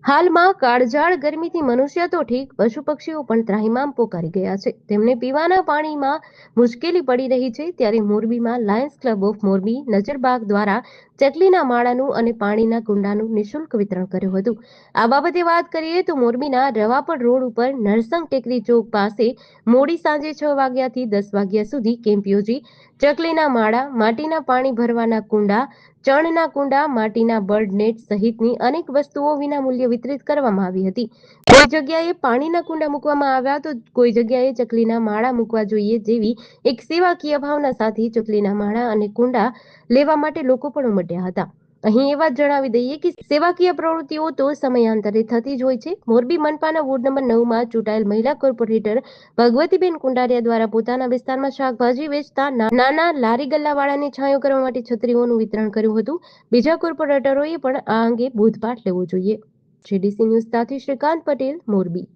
હાલમાં કાળઝાળ ગરમીથી મનુષ્ય તો ઠીક, પશુ પક્ષીઓ પણ ત્રાહિમામ પોકારી ગયા છે. તેમને પીવાના પાણીમાં મુશ્કેલી પડી રહી છે. ત્યારે મોરબીમાં Lions club of Morbi Nazarbaug દ્વારા ચકલીના માળાનું અને પાણીના કુંડાનું નિઃશુલ્ક વિતરણ કર્યું હતું. આ બાબતે વાત કરીએ તો મોરબીના રવાપર રોડ ઉપર નરસંગ ટેકરી ચોક પાસે મોડી સાંજે 6 વાગ્યાથી 10 વાગ્યા સુધી કેમ્પ યોજી ચકલીના માળા, માટીના પાણી ભરવાના કુંડા, ચણના કુંડા, માટીના બર્ડ નેટ સહિતની અનેક વસ્તુઓ વિનામૂલ્યે વિતરિત કરવામાં આવી હતી. કોઈ જગ્યાએ પાણીના કુંડા મૂકવામાં આવ્યા તો કોઈ જગ્યાએ ચકલીના માળા મૂકવા જોઈએ જેવી એક સેવાકીય ભાવના સાથે ચકલીના માળા અને કુંડા લેવા માટે લોકો પણ ઉમટ્યા હતા. અહીં એ વાત જણાવી દઈએ કે સેવાકીય પ્રવૃત્તિઓ તો સમયાંતરે થતી જ હોય છે. મોરબી મનપાના વોર્ડ નંબર 9માં ચૂંટાયેલ મહિલા કોર્પોરેટર ભગવતીબેન કુંડારિયા દ્વારા પોતાના વિસ્તારમાં શાકભાજી વેચતા નાના લારી ગલ્લાવાળાને છાંયો કરવા માટે છત્રીઓનું વિતરણ કર્યું હતું. બીજા કોર્પોરેટરોએ પણ આ અંગે બોધપાઠ લેવો જોઈએ. જીડીસી ન્યૂઝ સાથે શ્રીકાંત પટેલ, મોરબી.